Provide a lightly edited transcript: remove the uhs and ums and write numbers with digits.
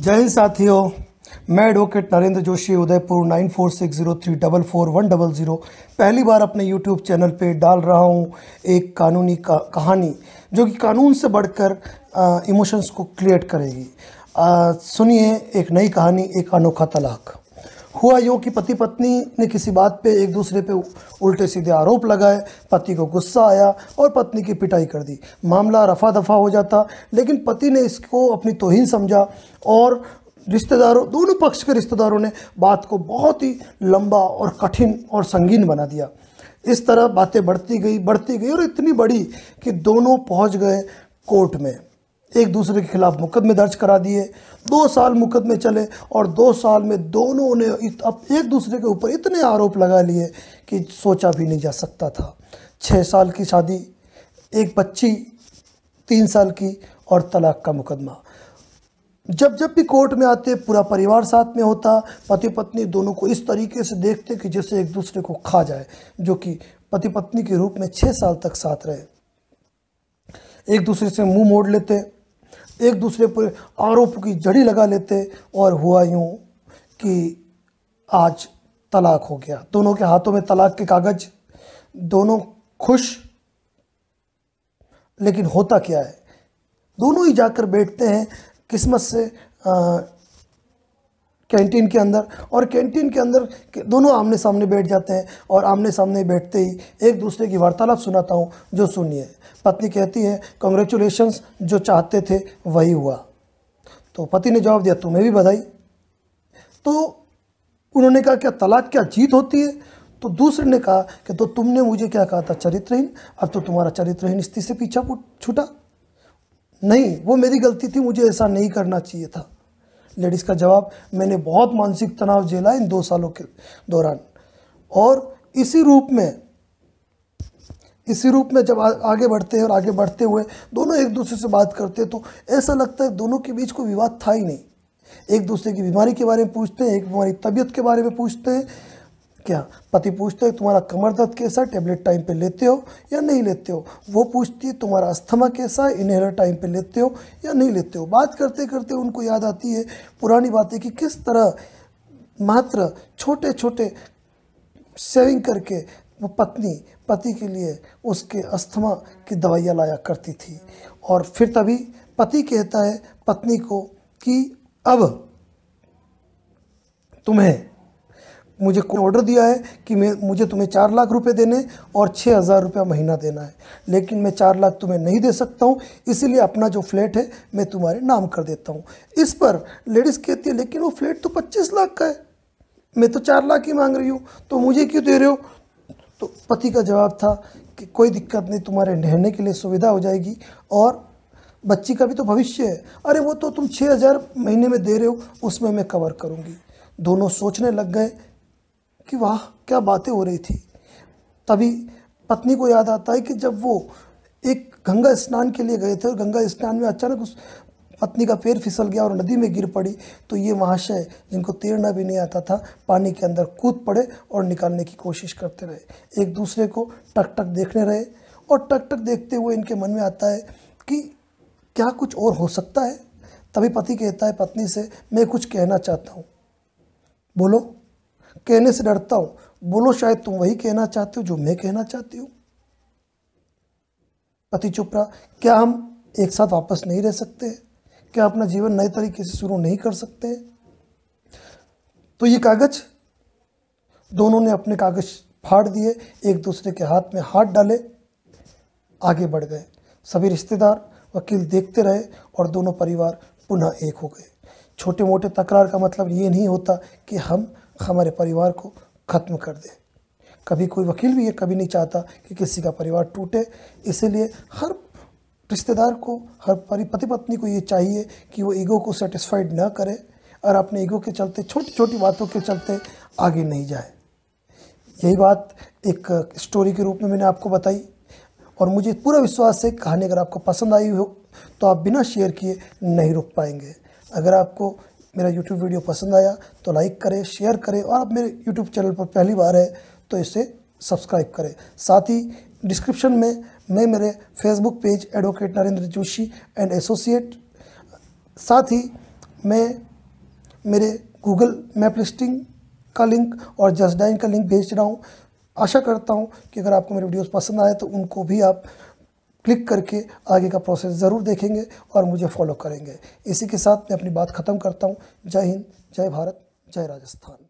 जय हिंद साथियों, मैं एडवोकेट नरेंद्र जोशी उदयपुर 9460344100 पहली बार अपने यूट्यूब चैनल पे डाल रहा हूँ एक कानूनी कहानी जो कि कानून से बढ़कर इमोशंस को क्रिएट करेगी। सुनिए एक नई कहानी, एक अनोखा तलाक। हुआ यूँ कि पति पत्नी ने किसी बात पे एक दूसरे पे उल्टे सीधे आरोप लगाए। पति को गुस्सा आया और पत्नी की पिटाई कर दी। मामला रफा दफा हो जाता, लेकिन पति ने इसको अपनी तौहीन समझा और रिश्तेदारों, दोनों पक्ष के रिश्तेदारों ने बात को बहुत ही लंबा और कठिन और संगीन बना दिया। इस तरह बातें बढ़ती गई और इतनी बड़ी कि दोनों पहुंच गए कोर्ट में। एक दूसरे के खिलाफ मुकदमे दर्ज करा दिए। 2 साल मुकदमे चले और 2 साल में दोनों ने अब एक दूसरे के ऊपर इतने आरोप लगा लिए कि सोचा भी नहीं जा सकता था। 6 साल की शादी, एक बच्ची 3 साल की और तलाक का मुकदमा। जब भी कोर्ट में आते पूरा परिवार साथ में होता। पति पत्नी दोनों को इस तरीके से देखते कि जैसे एक दूसरे को खा जाए, जो कि पति पत्नी के रूप में 6 साल तक साथ रहे। एक दूसरे से मुंह मोड़ लेते, एक दूसरे पर आरोप की जड़ी लगा लेते और हुआ यूँ कि आज तलाक हो गया। दोनों के हाथों में तलाक के कागज, दोनों खुश। लेकिन होता क्या है, दोनों ही जाकर बैठते हैं किस्मत से कैंटीन के अंदर, और कैंटीन के अंदर दोनों आमने सामने बैठ जाते हैं और आमने सामने बैठते ही एक दूसरे की वार्तालाप सुनाता हूँ, जो सुनिए। पत्नी कहती है, कांग्रेचुलेशंस, जो चाहते थे वही हुआ। तो पति ने जवाब दिया, तुम्हें भी बधाई। तो उन्होंने कहा, क्या तलाक क्या जीत होती है? तो दूसरे ने कहा कि तो तुमने मुझे क्या कहा था, चरित्रहीन, अब तो तुम्हारा चरित्रहीन स्त्री से पीछा छूटा। नहीं, वो मेरी गलती थी, मुझे ऐसा नहीं करना चाहिए था। लेडीज़ का जवाब, मैंने बहुत मानसिक तनाव झेला इन 2 सालों के दौरान। और इसी रूप में जब आगे बढ़ते हैं और आगे बढ़ते हुए दोनों एक दूसरे से बात करते हैं तो ऐसा लगता है दोनों के बीच कोई विवाद था ही नहीं। एक दूसरे की बीमारी के बारे में पूछते हैं, एक हमारी तबीयत के बारे में पूछते हैं। क्या पति पूछता है, तुम्हारा कमर दर्द कैसा, टेबलेट टाइम पे लेते हो या नहीं लेते हो? वो पूछती है, तुम्हारा अस्थमा कैसा है, इनहेलर टाइम पे लेते हो या नहीं लेते हो? बात करते करते उनको याद आती है पुरानी बातें कि किस तरह मात्र छोटे छोटे सेविंग करके वो पत्नी पति के लिए उसके अस्थमा की दवाइयाँ लाया करती थी। और फिर तभी पति कहता है पत्नी को कि अब मुझे ऑर्डर दिया है कि मुझे तुम्हें 4 लाख रुपए देने और 6,000 रुपया महीना देना है, लेकिन मैं 4 लाख तुम्हें नहीं दे सकता हूँ, इसीलिए अपना जो फ्लैट है मैं तुम्हारे नाम कर देता हूँ। इस पर लेडीज़ कहती है, लेकिन वो फ्लैट तो 25 लाख का है, मैं तो 4 लाख ही मांग रही हूँ, तो मुझे क्यों दे रहे हो? तो पति का जवाब था कि कोई दिक्कत नहीं, तुम्हारे रहने के लिए सुविधा हो जाएगी और बच्ची का भी तो भविष्य है। अरे वो तो तुम 6,000 महीने में दे रहे हो, उसमें मैं कवर करूँगी। दोनों सोचने लग गए कि वाह क्या बातें हो रही थी। तभी पत्नी को याद आता है कि जब वो एक गंगा स्नान के लिए गए थे और गंगा स्नान में अचानक उस पत्नी का पैर फिसल गया और नदी में गिर पड़ी, तो ये महाशय जिनको तैरना भी नहीं आता था पानी के अंदर कूद पड़े और निकालने की कोशिश करते रहे। एक दूसरे को टक टक देखने रहे और टक टक देखते हुए इनके मन में आता है कि क्या कुछ और हो सकता है। तभी पति कहता है पत्नी से, मैं कुछ कहना चाहता हूँ। बोलो। कहने से डरता हूँ। बोलो, शायद तुम वही कहना चाहते हो जो मैं कहना चाहती हूँ। पति चुप रहा। क्या हम एक साथ वापस नहीं रह सकते? क्या अपना जीवन नए तरीके से शुरू नहीं कर सकते? तो ये कागज, दोनों ने अपने कागज फाड़ दिए, एक दूसरे के हाथ में हाथ डाले, आगे बढ़ गए। सभी रिश्तेदार, वकील देखते रहे और दोनों परिवार पुनः एक हो गए। छोटे मोटे तकरार का मतलब ये नहीं होता कि हम हमारे परिवार को ख़त्म कर दें। कभी कोई वकील भी ये कभी नहीं चाहता कि किसी का परिवार टूटे। इसीलिए हर रिश्तेदार को, हर पति पत्नी को ये चाहिए कि वो ईगो को सेटिस्फाइड ना करे और अपने ईगो के चलते, छोटी छोटी बातों के चलते आगे नहीं जाए। यही बात एक स्टोरी के रूप में मैंने आपको बताई और मुझे पूरा विश्वास है कहानी अगर आपको पसंद आई हो तो आप बिना शेयर किए नहीं रुक पाएंगे। अगर आपको मेरा YouTube वीडियो पसंद आया तो लाइक करें, शेयर करें और आप मेरे YouTube चैनल पर पहली बार है तो इसे सब्सक्राइब करें। साथ ही डिस्क्रिप्शन में मैं मेरे Facebook page advocate Narendra Joshi and associate, साथ ही मैं मेरे गूगल मैप लिस्टिंग का लिंक और जस्ट डायल का लिंक भेज रहा हूँ। आशा करता हूँ कि अगर आपको मेरे वीडियोस पसंद आए तो उनको भी आप क्लिक करके आगे का प्रोसेस ज़रूर देखेंगे और मुझे फॉलो करेंगे। इसी के साथ मैं अपनी बात ख़त्म करता हूँ। जय हिंद, जय भारत, जय राजस्थान।